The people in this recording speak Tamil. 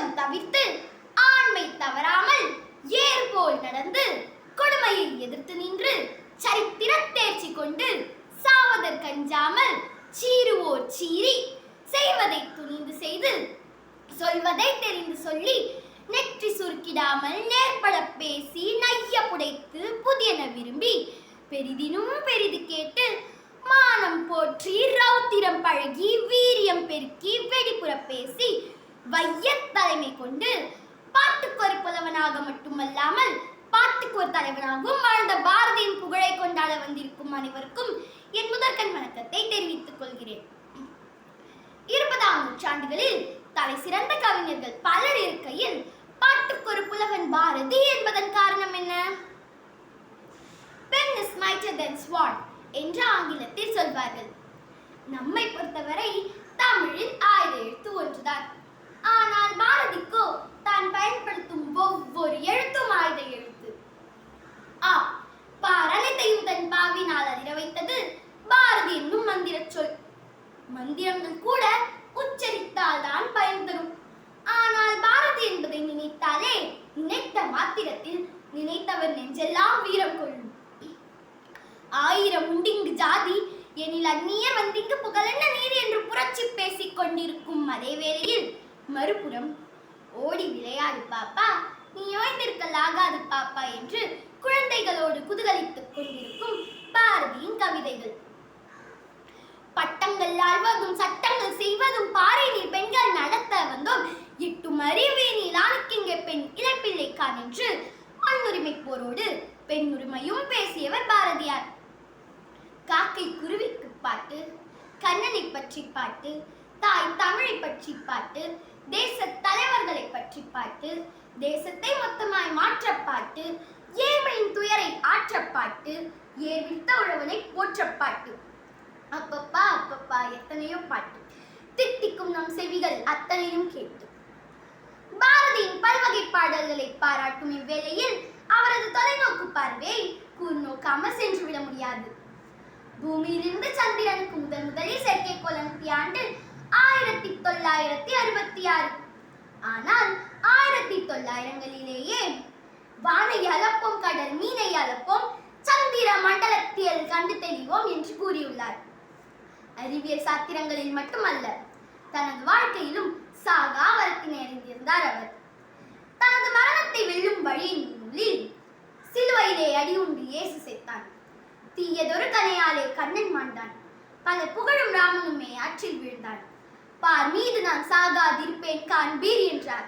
அச்சம் தவிர்த்து ஆண்மை தவறாமல் ஏர் போல் நடந்து கொடுமையை எதிர்த்து நின்று சரித்திர தேர்ச்சி கொண்டு சாவதற் கஞ்சாமல் சீருவோர் சீறி செய்வதை துணிந்து செய்து சொல்வதை தெரிந்து சொல்லி நெற்றி சுருக்கிடாமல் நேர்பட பேசி நைய புடைத்து புதியன விரும்பி பெரிதினும் பெரிது கேட்டு மானம் போற்றி ரௌத்திரம் பழகி வீரியம் பெருக்கி வெடிப்புற பேசி வைய தலைமை கொண்டு பாட்டுக்கொரு புலவனாக மட்டுமல்லாமல் பாட்டுக்கு ஒரு தலைவனாகவும் வாழ்ந்த பாரதியின் புகழை கொண்டாட வந்திருக்கும் அனைவருக்கும் என் முதற்கண் வணக்கத்தை தெரிவித்துக் கொள்கிறேன். 20ஆம் நூற்றாண்டுகளில் தலை சிறந்த கவிஞர்கள் பலர் இருக்கையில் பாட்டுக்கொரு புலவன் பாரதி என்பதன் காரணம் என்ன? Pen is mightier than sword என்று ஆங்கிலத்தில் சொல்வார்கள். நம்மை பொறுத்தவரை தமிழில் 1000 எழுத்து ஒன்றுதான். ஆனால் பாரதிக்கோ தான் பயன்படுத்தும் ஒவ்வொரு எழுத்தும் 1000 எழுத்து. பாரலைத்தையும் தன் பாவினால் அதிர வைத்தது பாரதி என்னும் மந்திர சொல். மந்திரங்கள் கூட உச்சரித்தால் தான் பயன் தரும். ஆனால் பாரதி என்பதை நினைத்தாலே நினைத்த மாத்திரத்தில் நினைத்தவர் நெஞ்செல்லாம் வீரம் கொள்ளும். 1000 உண்டிங்கு ஜாதி எனில் அந்நியர் வந்திங்கு புகழென்ன நீர் என்று புரட்சி பேசிக் கொண்டிருக்கும் அதே வேளையில் மறுபுறம் ஓடி விளையாடு பாப்பா, நீ ஓய்ந்திருக்கலாகாது பாப்பா என்று குழந்தைகளோடு குதூகலித்துக் கொண்டிருக்கும் பாரதியின் கவிதைகள். பட்டங்கள் ஆழ்வதும் சட்டங்கள் செய்வதும் பாறை நீர் பெண்கள் நடத்த வந்தோம், இட்டும் அறிவே நீர் ஆணுக்கிங்கே பெண் இளப்பிள்ளைக்கான் என்று மண்ணுரிமை போரோடு பெண் உரிமையும் பேசியவர் பாரதியார். காக்கை குருவிக்கு பாட்டு, கண்ணனை பற்றி பாட்டு, தாய் தமிழை பற்றி பாட்டு, தேச தலைவர்களை பற்றி பாட்டு, தேசத்தை மொத்தமாய் மாற்ற பாட்டு, ஏழ்மையின் துயரை ஆற்ற பாட்டு, ஏர்வித்த உழவனை போற்ற பாட்டு. அப்பப்பா அப்பப்பா எத்தனையோ பாட்டு, தித்திக்கும் நம் செவிகள் அத்தனையும் கேட்டு. பாரதியின் பல்வகை பாடல்களை பாராட்டும் இவ்வேளையில் அவரது தொலைநோக்கு பார்வை கூர்நோக்காமல் சென்று விட முடியாது. பூமியிலிருந்து சந்திரனுக்கு முதலில் செயற்கைக்கோள் அனுப்பிய ஆண்டு 1966. ஆனால் 1900களிலேயே வானை அளப்போம், கடல் மீனை அளப்போம், சந்திர மண்டலத்தில் கண்டு தெளிவோம் என்று கூறியுள்ளார். அறிவியல் சாத்திரங்களில் மட்டுமல்ல, தனது வாழ்க்கையிலும் சாகா வரத்தினை அறிந்திருந்தார் அவர். தனது மரணத்தை வெல்லும் வழியின் நூலில் சிலுவையிலே அடி உண்டு இயேசு செத்தான், தீயதொரு கனையாலே கண்ணன் மாண்டான், பல புகழும் ராமனுமே ஆற்றில் வீழ்ந்தான், பார் மீது நான் சாகாதிருப்பேன் காண்பீர் என்றார்.